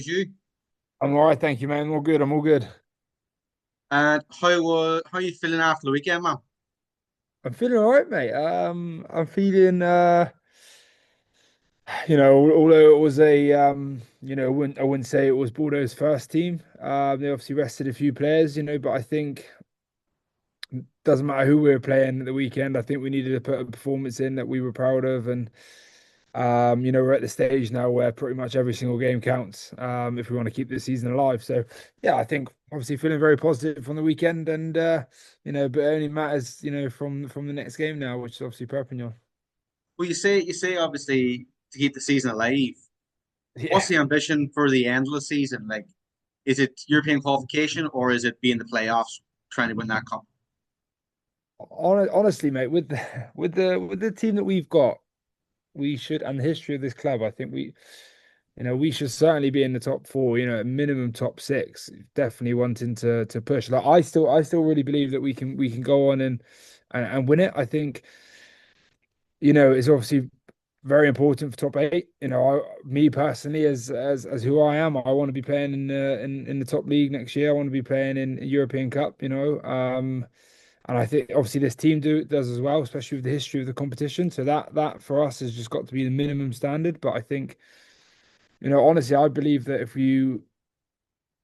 You. I'm all right, thank you, man. All good. I'm all good. And how are you feeling after the weekend, man? I'm feeling all right, mate. I'm feeling although it was I wouldn't say it was Bordeaux's first team. They obviously rested a few players, but I think it doesn't matter who we were playing at the weekend. I think we needed to put a performance in that we were proud of, and we're at the stage now where pretty much every single game counts, if we want to keep this season alive. So, yeah, I think obviously feeling very positive on the weekend, and but it only matters, from the next game now, which is obviously Perpignan. Well, you say obviously to keep the season alive. What's Yeah, the ambition for the end of the season? Like, is it European qualification or is it being the playoffs, trying to win that cup? honestly, mate, with the team that we've got, we should, and the history of this club, I think we should certainly be in the top four, at minimum top six, definitely wanting to push. Like I still really believe that we can go on and win it. I think, it's obviously very important for top eight. Me personally, as who I am, I want to be playing in the top league next year. I want to be playing in a European Cup, and I think obviously this team does as well, especially with the history of the competition. So that for us has just got to be the minimum standard. But I think, honestly, I believe that if you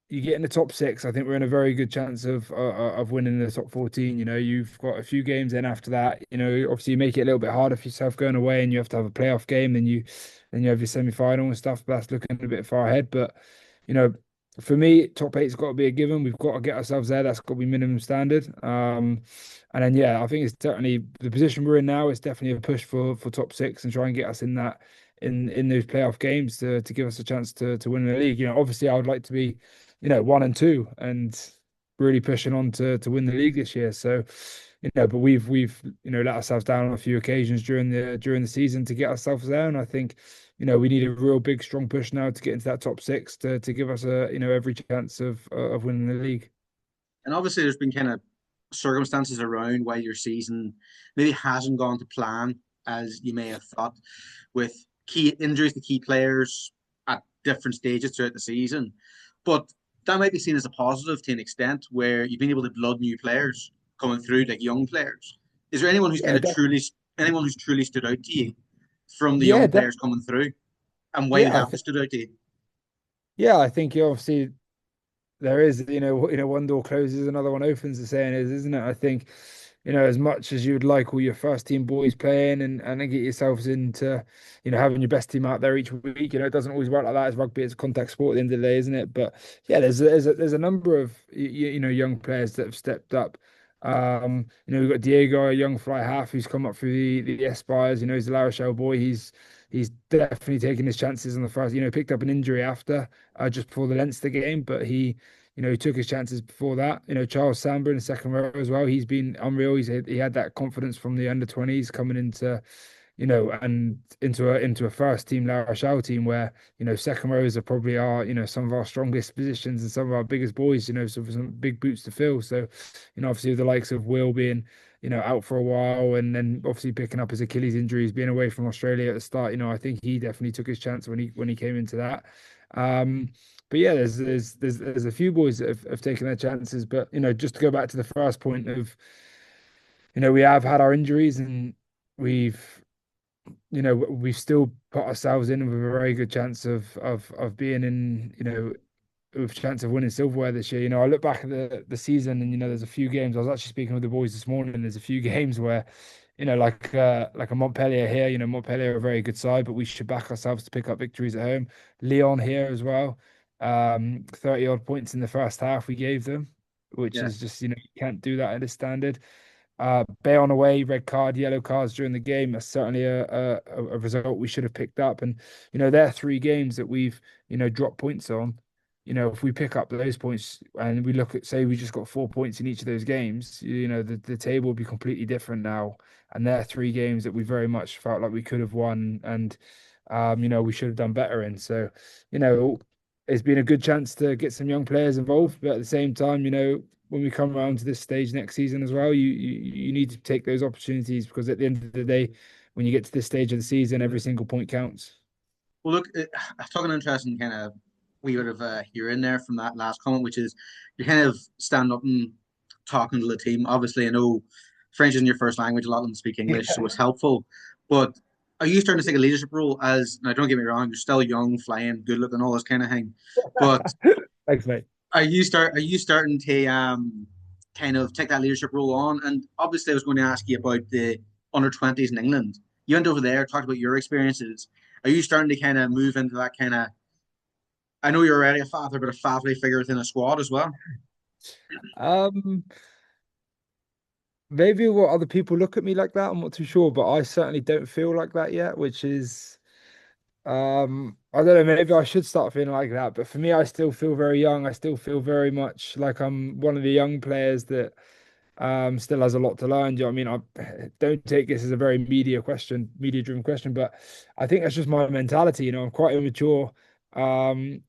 get in the top six, I think we're in a very good chance of winning the top 14. You've got a few games in after that. Obviously you make it a little bit harder for yourself going away, and you have to have a playoff game. Then you have your semi-final and stuff. But that's looking a bit far ahead. But you know, for me, top eight's got to be a given. We've got to get ourselves there. That's got to be minimum standard. And then yeah, I think it's certainly the position we're in now is definitely a push for top six and try and get us in that in those playoff games to give us a chance to win the league. Obviously I would like to be, one and two, and really pushing on to win the league this year. So, but we've let ourselves down on a few occasions during the season to get ourselves there. And I think, we need a real big strong push now to get into that top six to give us every chance of winning the league. And obviously, there's been kind of circumstances around why your season maybe hasn't gone to plan as you may have thought, with key injuries to key players at different stages throughout the season. But that might be seen as a positive to an extent, where you've been able to blood new players coming through, like young players. Is there anyone who's kind Yeah, of truly anyone who's truly stood out to you from the yeah, young players coming through, and why yeah. have they stood out to you? I think obviously there is, one door closes, another one opens, the saying is, isn't it? I think, as much as you'd like all your first team boys playing and then get yourselves into, having your best team out there each week, it doesn't always work like that. As rugby, it's a contact sport at the end of the day, isn't it? But yeah, there's a number of young players that have stepped up. We've got Diego, a young fly half, who's come up through the Aspires. He's a La Rochelle boy. He's definitely taking his chances on the first. Picked up an injury after just before the Leinster game, but he took his chances before that. Charles Samba in the second row as well. He's been unreal. He had that confidence from the under 20s coming into, and into a first team La Rochelle team where, second rows are probably some of our strongest positions and some of our biggest boys, so some big boots to fill. So, obviously with the likes of Will being, out for a while, and then obviously picking up his Achilles injuries, being away from Australia at the start, I think he definitely took his chance when he came into that. But yeah, there's a few boys that have taken their chances. But just to go back to the first point of, we have had our injuries, and we've we've still put ourselves in with a very good chance of being in, with a chance of winning silverware this year. I look back at the season, and there's a few games. I was actually speaking with the boys this morning, and there's a few games where, like a Montpellier here, Montpellier are a very good side, but we should back ourselves to pick up victories at home. Lyon here as well. 30 odd points in the first half we gave them, which Yeah. is just, you can't do that at this standard. Bayonne away, red card, yellow cards during the game. That's certainly a result we should have picked up. And there are three games that we've dropped points on. If we pick up those points and we look at, say, we just got 4 points in each of those games, the table will be completely different now. And there are three games that we very much felt like we could have won, and we should have done better in. So, you know, it's been a good chance to get some young players involved, but at the same time, when we come around to this stage next season as well, you need to take those opportunities, because at the end of the day, when you get to this stage of the season, every single point counts. Well, look, talking interesting kind of wee bit of here in there from that last comment, which is you're kind of standing up and talking to the team. Obviously, I know French isn't your first language; a lot of them speak English, so it's helpful. But are you starting to take a leadership role? As now, don't get me wrong, you're still young, flying, good looking, all this kind of thing. But Thanks, mate. are you starting to kind of take that leadership role on? And obviously, I was going to ask you about the under 20s in England. You went over there, talked about your experiences. Are you starting to kind of move into that kind of? I know you're already a father, but a fatherly figure within a squad as well. Um, Maybe what other people look at me like that, I'm not too sure, but I certainly don't feel like that yet, which is I don't know, maybe I should start feeling like that, but for me, I still feel very young. I still feel very much like I'm one of the young players that still has a lot to learn. Do you know what I mean? I don't take this as a very media driven question, but I think that's just my mentality. I'm quite immature. Um,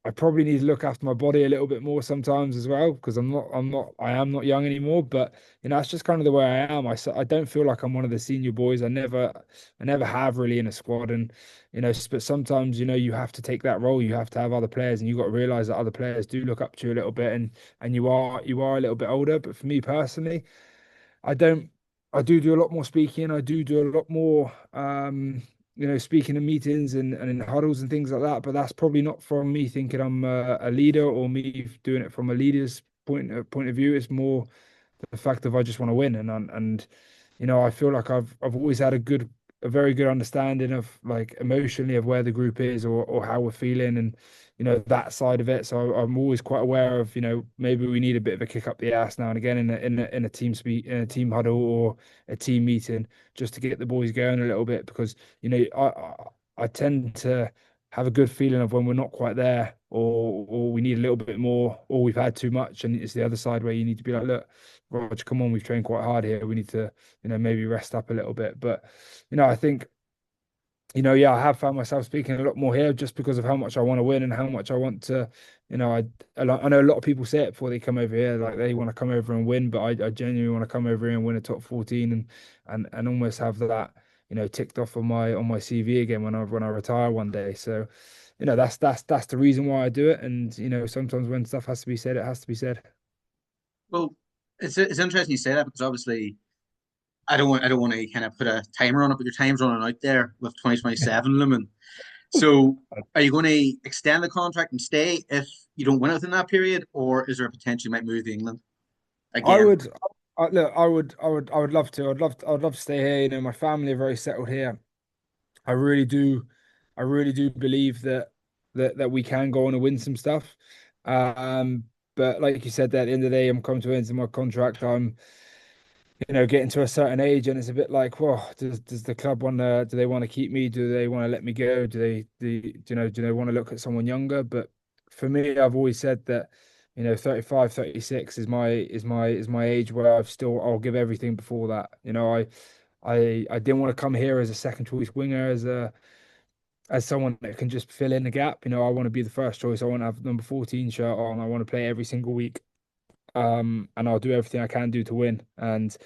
I probably need to look after my body a little bit more sometimes as well because I am not young anymore. But that's just kind of the way I am. I don't feel like I'm one of the senior boys. I never have really in a squad. And but sometimes you have to take that role. You have to have other players, and you got to realize that other players do look up to you a little bit, and you are a little bit older. But for me personally, I don't. I do a lot more speaking. I do a lot more, speaking in meetings and in huddles and things like that. But that's probably not from me thinking I'm a leader or me doing it from a leader's point of view. It's more the fact of I just want to win, and I feel like I've always had a very good understanding of like emotionally of where the group is or how we're feeling and that side of it. So I'm always quite aware of maybe we need a bit of a kick up the ass now and again in a in a team huddle or a team meeting just to get the boys going a little bit because I tend to have a good feeling of when we're not quite there or we need a little bit more or we've had too much and it's the other side where you need to be like, look, Roger, come on, we've trained quite hard here. We need to, maybe rest up a little bit. But, I think, yeah, I have found myself speaking a lot more here just because of how much I want to win and how much I want to, I know a lot of people say it before they come over here, like they want to come over and win, but I genuinely want to come over here and win a top 14 and almost have that, ticked off on my CV again when I retire one day. So, that's the reason why I do it. And, sometimes when stuff has to be said, it has to be said. Well, it's interesting you say that because obviously I don't want to kind of put a timer on it, but your time's running out there with 2027 looming. So are you going to extend the contract and stay if you don't win it within that period, or is there a potential you might move to England I again? would look. I would love to. I'd love to stay here. My family are very settled here. I really do. I really do believe that we can go on and win some stuff. Um, but like you said, at the end of the day, I'm coming to the end of my contract. I'm getting to a certain age, and it's a bit like, well, does the club want to? Do they want to keep me? Do they want to let me go? Do they want to look at someone younger? But for me, I've always said that 35, 36 is my age where I'll give everything before that. I didn't want to come here as a second choice winger, as someone that can just fill in the gap. I want to be the first choice. I want to have number 14 shirt on. I want to play every single week. And I'll do everything I can do to win. And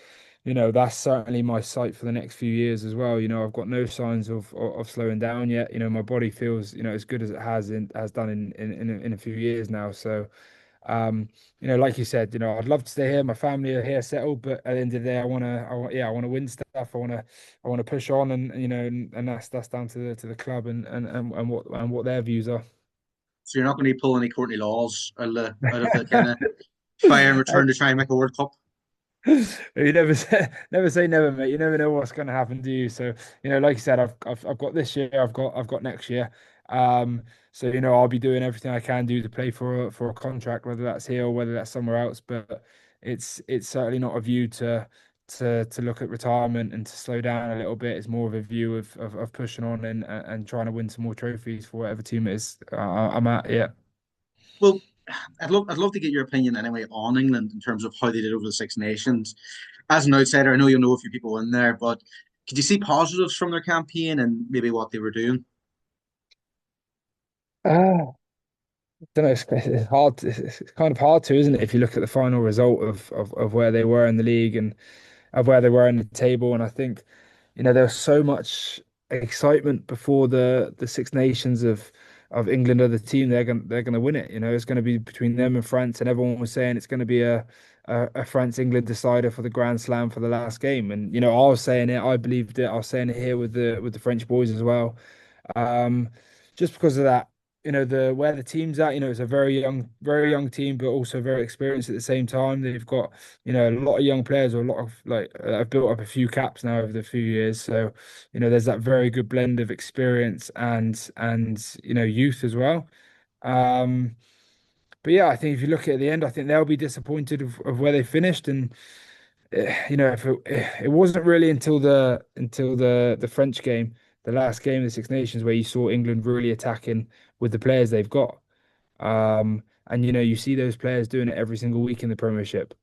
that's certainly my sight for the next few years as well. I've got no signs of slowing down yet. My body feels as good as it has done in a few years now. So um, like you said, I'd love to stay here. My family are here settled, but at the end of the day, I want to win stuff. I want to push on, and and that's down to the club and what their views are. So you're not going to be pulling any Courtney Laws out of the kind of fire and return to try and make a World Cup. You never say never, mate. You never know what's going to happen to you. So, like you said, I've got this year. I've got next year. So I'll be doing everything I can do to play for a contract, whether that's here or whether that's somewhere else. But it's certainly not a view to look at retirement and to slow down a little bit. It's more of a view of pushing on and trying to win some more trophies for whatever team it is I'm at. Yeah. Well, I'd love to get your opinion anyway on England in terms of how they did over the Six Nations. As an outsider, I know you'll know a few people in there, but could you see positives from their campaign and maybe what they were doing? Don't know. It's hard. It's kind of hard to, isn't it? If you look at the final result of where they were in the league and of where they were in the table, and I think there was so much excitement before the Six Nations of of England are the team, they're gonna win it. You know, it's going to be between them and France, and everyone was saying it's going to be a France England decider for the Grand Slam for the last game. And you know, I was saying it, I believed it. I was saying it here with the French boys as well. Um, just because of that, you know, the where the team's at, you know, it's a very young team, but also very experienced at the same time. They've got, you know, a lot of young players, or a lot of like have built up a few caps now over the few years. So, you know, there's that very good blend of experience and you know, youth as well. Um, but yeah, I think if you look at the end, I think they'll be disappointed of where they finished. And you know, if it wasn't really until the French game, the last game of the Six Nations, where you saw England really attacking with the players they've got. And you know, you see those players doing it every single week in the Premiership.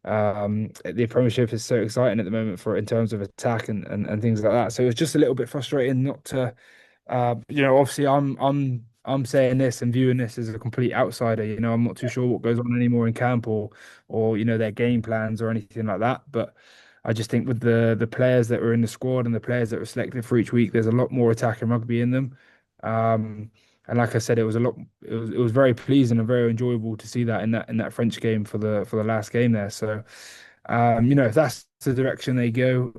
The Premiership is so exciting at the moment for in terms of attack and things like that. So it's just a little bit frustrating not to you know, obviously I'm saying this and viewing this as a complete outsider. You know, I'm not too sure what goes on anymore in camp or you know, their game plans or anything like that. But I just think with the players that were in the squad and the players that were selected for each week, there's a lot more attacking rugby in them. Um, and like I said, it was very pleasing and very enjoyable to see that in that French game for the last game there. So you know, if that's the direction they go,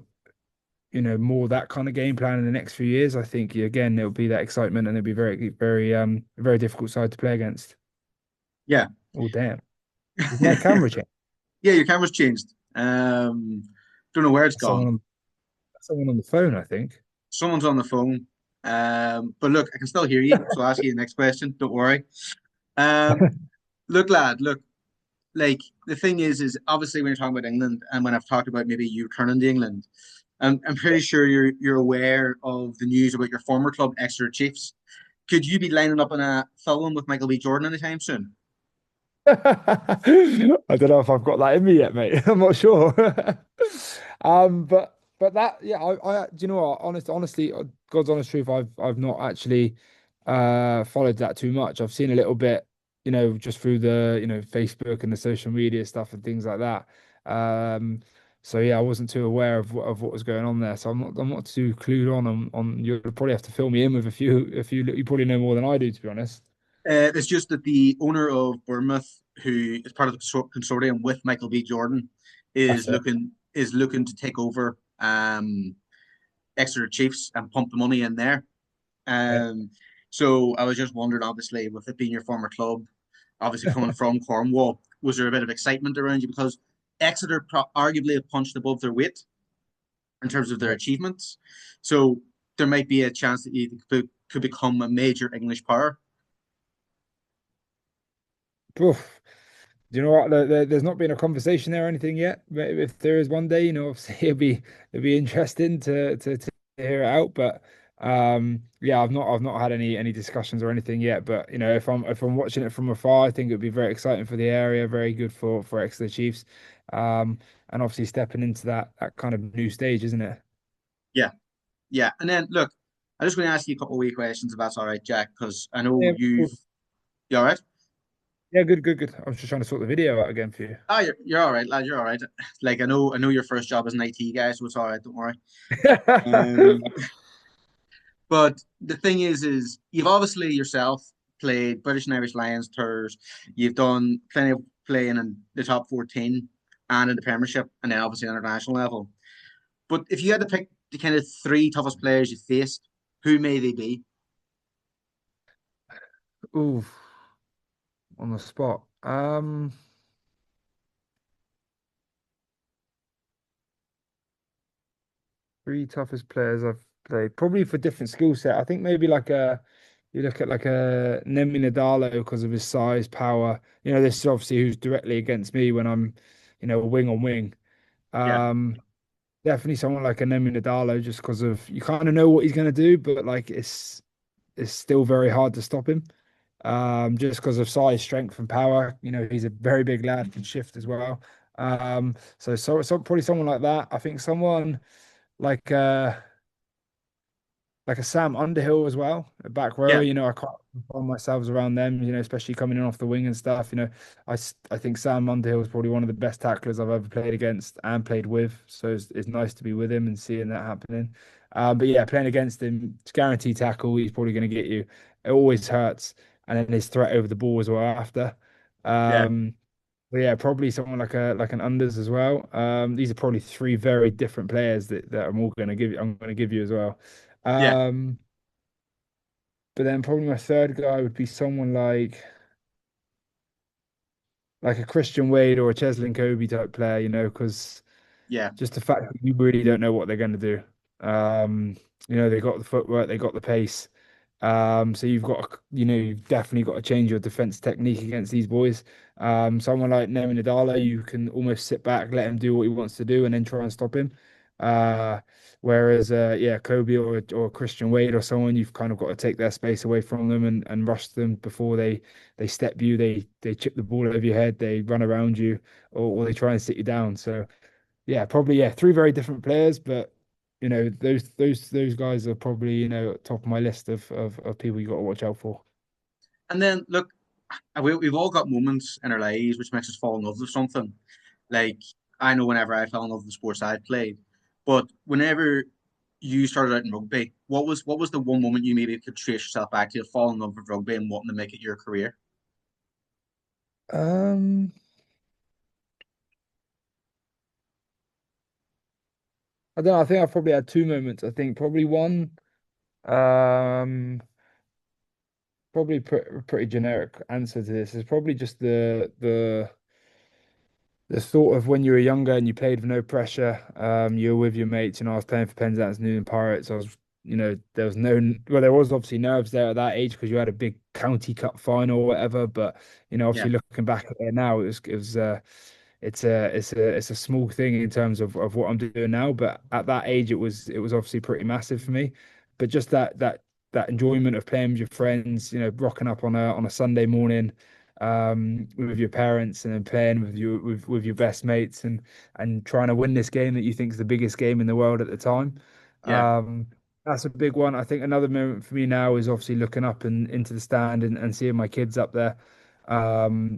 you know, more that kind of game plan in the next few years, I think again it'll be that excitement and it'll be very difficult side to play against. Yeah. Oh damn. Is my camera changed? Yeah, your camera's changed. Don't know where it's Someone gone. on someone on the phone, I think. Someone's on the phone. But look, I can still hear you, so I'll ask you the next question. Don't worry. Um, look, lad, look, like the thing is obviously when you're talking about England, and when I've talked about maybe you returning to England, I'm pretty sure you're aware of the news about your former club, Exeter Chiefs. Could you be lining up in a film with Michael B. Jordan anytime soon? I don't know if I've got that in me yet, mate. I'm not sure. But that yeah, do you know what? Honestly, God's honest truth, I've not actually followed that too much. I've seen a little bit, you know, just through the, you know, Facebook and the social media stuff and things like that. Um, so yeah, I wasn't too aware of what was going on there. So I'm not too clued on you'll probably have to fill me in with a few you probably know more than I do, to be honest. It's just that the owner of Bournemouth, who is part of the consortium with Michael B. Jordan, That's it. is looking to take over Exeter Chiefs and pump the money in there. Yeah. Um, so I was just wondering, obviously, with it being your former club, obviously coming from Cornwall, was there a bit of excitement around you because Exeter arguably have punched above their weight in terms of their achievements? So there might be a chance that you could become a major English power. Oof. Do you know what? There's not been a conversation there or anything yet. But if there is one day, you know, obviously it'll be interesting to hear it out. But yeah, I've not had any discussions or anything yet. But you know, if I'm watching it from afar, I think it'd be very exciting for the area, very good for Exeter Chiefs, and obviously stepping into that kind of new stage, isn't it? Yeah, yeah. And then look, I'm just going to ask you a couple of wee questions if that's all right, Jack, because I know Yeah, you've. cool. You all right? Yeah, good, good, good. I was just trying to sort the video out again for you. Oh, you're all right, lad. You're all right. Like I know your first job as an IT guy, so it's all right. Don't worry. Um, but the thing is you've obviously yourself played British and Irish Lions tours. You've done plenty of playing in the top 14 and in the Premiership, and then obviously international level. But if you had to pick the kind of three toughest players you faced, who may they be? Ooh, on the spot. Three toughest players I've played, probably for different skill set. I think maybe like a you look at like a Nemi Nadalo because of his size, power. You know, this is obviously who's directly against me when I'm, you know, wing on wing. Yeah, Um, Definitely someone like a Nemi Nadalo just because of you kind of know what he's going to do, but like it's still very hard to stop him. Just because of size, strength, and power. You know, he's a very big lad, can shift as well. So probably someone like that. I think someone like uh like a Sam Underhill as well, a back row. yeah, You know, I can't find myself around them. You know, especially coming in off the wing and stuff. You know, I think Sam Underhill is probably one of the best tacklers I've ever played against and played with. So it's nice to be with him and seeing that happening. But yeah, playing against him, it's guaranteed tackle. He's probably going to get you. it always hurts. And then his threat over the ball as well after. Yeah, Um, but yeah, probably someone like an unders as well. These are probably three very different players that I'm all going to give you. I'm going to give you as well. yeah, Um, but then probably my third guy would be someone like a Christian Wade or a Cheslin Kobe type player, because yeah, just the fact that you really don't know what they're going to do. Um, they got the footwork, they got the pace. So you've definitely got to change your defense technique against these boys. Someone like Nemi Nadala, you can almost sit back, let him do what he wants to do, and then try and stop him. Uh, whereas, yeah, Kobe or Christian Wade or someone, you've kind of got to take their space away from them and rush them before they step you, they chip the ball over your head, they run around you, or they try and sit you down. So. Yeah, probably yeah, three very different players, but those guys are probably, at top of my list of people you got to watch out for. and then look, we've all got moments in our lives which makes us fall in love with something. Like I know whenever I fell in love with the sports I played, but whenever you started out in rugby, what was the one moment you maybe could trace yourself back to, fall in love with rugby and wanting to make it your career? Um, I don't know. I think I've probably had two moments. I think probably one, um, probably pretty generic answer to this is probably just the thought of when you were younger and you played with no pressure. You were with your mates. I was playing for Penzance Newton Pirates. There was well, there was obviously nerves there at that age because you had a big county cup final or whatever. But Yeah, obviously looking back at it now, it's a small thing in terms of what I'm doing now. But at that age, it was obviously pretty massive for me. But just that enjoyment of playing with your friends, rocking up on a Sunday morning with your parents and then playing with your best mates and trying to win this game that you think is the biggest game in the world at the time. yeah, Um, that's a big one. I think another moment for me now is obviously looking up and into the stand and seeing my kids up there.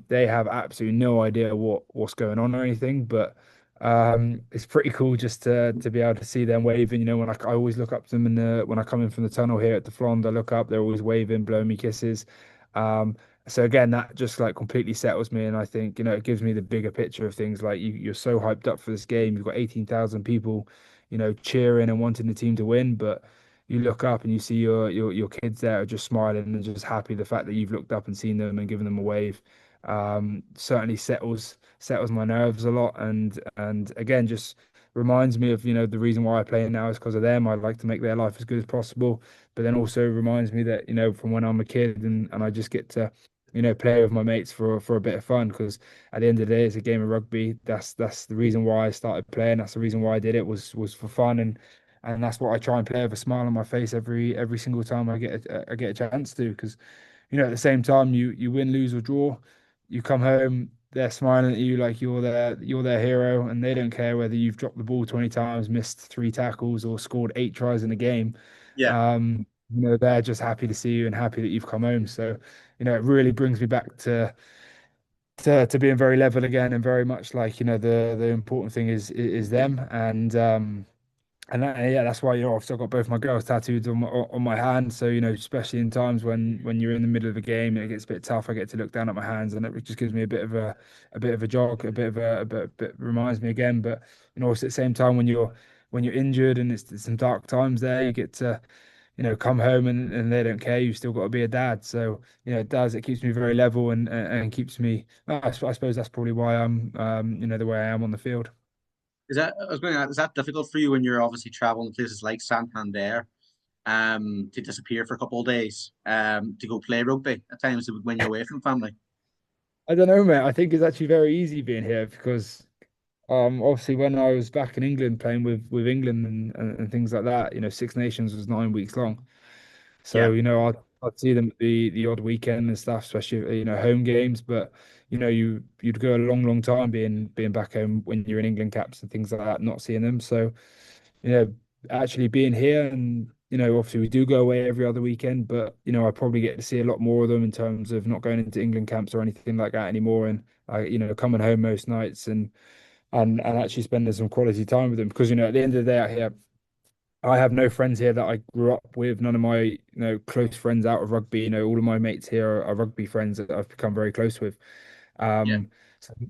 They have absolutely no idea what's going on or anything, but it's pretty cool just to be able to see them waving. When I always look up to them when I come in from the tunnel here at the Flond, I look up, they're always waving, blowing me kisses. Um, so again, that just like completely settles me, and I think it gives me the bigger picture of things. Like you're so hyped up for this game, you've got 18,000 people, cheering and wanting the team to win, but you look up and you see your kids there are just smiling and just happy the fact that you've looked up and seen them and given them a wave. Certainly settles my nerves a lot, and again just reminds me of the reason why I play now is because of them. I like to make their life as good as possible, but then also reminds me that from when I'm a kid and I just get to play with my mates for a bit of fun because at the end of the day, it's a game of rugby. That's the reason why I started playing. That's the reason why I did it was for fun and that's what I try and play with a smile on my face every single time I get a chance to because at the same time you win, lose or draw, you come home. They're smiling at you like you're their hero, and they don't care whether you've dropped the ball 20 times, missed three tackles, or scored eight tries in a game. yeah. They're just happy to see you and happy that you've come home. So, it really brings me back to being very level again and very much like, the important thing is them. Yeah, that's why I've still got both my girls tattooed on my hand. So especially in times when you're in the middle of a game and it gets a bit tough, I get to look down at my hands, and it just gives me a bit of a jog, a bit reminds me again. But also at the same time when you're injured and it's some dark times there, you get to come home and they don't care. You've still got to be a dad. So it keeps me very level and keeps me. I suppose that's probably why I'm the way I am on the field. I was going to ask, is that difficult for you when you're obviously traveling to places like Santander, to disappear for a couple of days, to go play rugby at times when you're away from family? I don't know, mate. I think it's actually very easy being here because obviously when I was back in England playing with England and things like that, Six Nations was 9 weeks long. Yeah, So, I'd see them the odd weekend and stuff, especially, home games. But, you'd go a long, long time being back home when you're in England caps and things like that, not seeing them. So, you know, actually being here and, obviously we do go away every other weekend, but, I probably get to see a lot more of them in terms of not going into England camps or anything like that anymore. And coming home most nights and actually spending some quality time with them because, at the end of the day out here, I have no friends here that I grew up with. None of my, close friends out of rugby. All of my mates here are rugby friends that I've become very close with. Yeah. Um,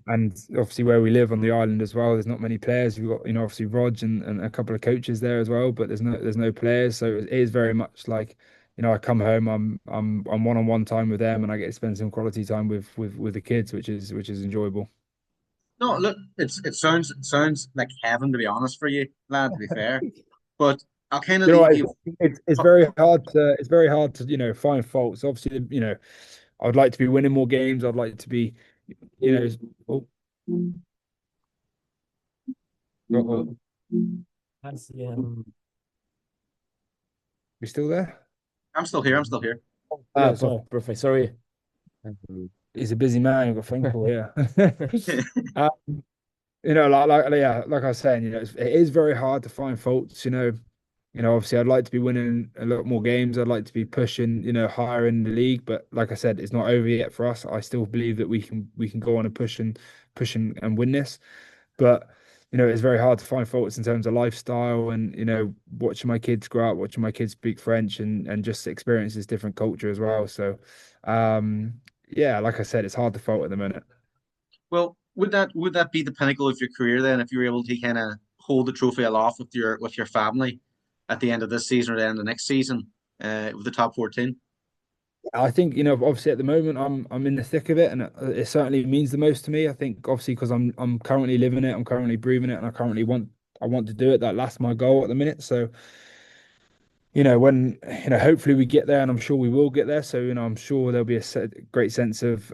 and obviously where we live on the island as well, there's not many players. We've got, obviously Rog and a couple of coaches there as well, but there's no players. So it is very much like, I come home, I'm one-on-one time with them, and I get to spend some quality time with the kids, which is enjoyable. No, look, it sounds like heaven to be honest for you, lad. To be fair, but I'll kind of You know leave what? you. It's Oh, very hard to find faults. Obviously, I'd like to be winning more games. I'd like to be, you know. Oh, oh, That's you still there? I'm still here. I'm still here. yeah, Per- sorry, perfect. Sorry. He's a busy man. You've got a phone call here. Uh, like I was saying, it is very hard to find faults. Obviously, I'd like to be winning a lot more games. I'd like to be pushing, higher in the league. But like I said, it's not over yet for us. I still believe that we can go on and push and win this. But it's very hard to find faults in terms of lifestyle and watching my kids grow up, watching my kids speak French and just experience this different culture as well. So, yeah, like I said, it's hard to fault at the minute. Well, would that be the pinnacle of your career then, if you were able to kind of hold the trophy aloft with your family at the end of this season or the end of the next season, with the top 14? I think, obviously at the moment I'm in the thick of it, and it certainly means the most to me. I think obviously because I'm currently living it, I'm currently breathing it, and I want to do it. That's my goal at the minute. So, when hopefully we get there, and I'm sure we will get there. So, I'm sure there'll be great sense of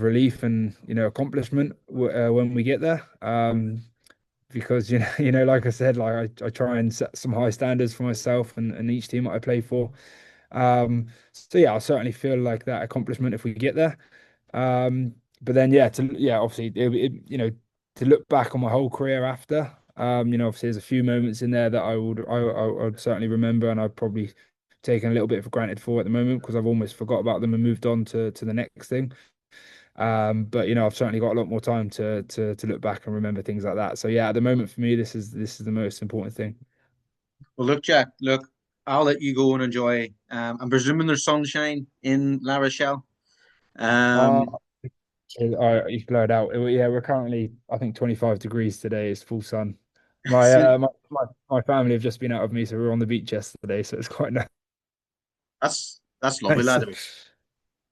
relief and accomplishment when we get there. Because like I said, like I try and set some high standards for myself and each team that I play for. So yeah, I'll certainly feel like that accomplishment if we get there. But then obviously to look back on my whole career after, obviously there's a few moments in there that I would certainly remember, and I've probably taken a little bit for granted for at the moment because I've almost forgot about them and moved on to the next thing. But I've certainly got a lot more time to look back and remember things like that. So yeah, at the moment for me, this is the most important thing. Well, look, Jack, look, I'll let you go and enjoy. I'm presuming there's sunshine in La Rochelle. Uh, Um, you blurred out. Yeah, we're currently, I think, 25 degrees today. It's full sun. My family have just been out of me, so we were on the beach yesterday, so it's quite that's lovely, nice. lad.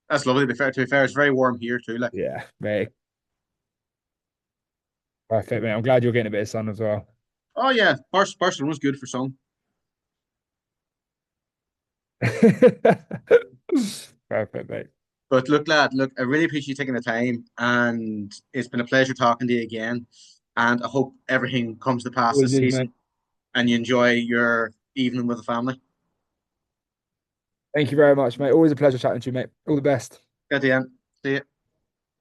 That's lovely. To be fair, it's very warm here too. Like, Yeah, mate. Perfect, mate. I'm glad you're getting a bit of sun as well. oh yeah, Barcelona's good for sun. Perfect, mate. But look, lad, look, I really appreciate you taking the time, and it's been a pleasure talking to you again. And I hope everything comes to pass Always this is, mate. season, and you enjoy your evening with the family. Thank you very much, mate. Always a pleasure chatting to you, mate. All the best. At the end, see you.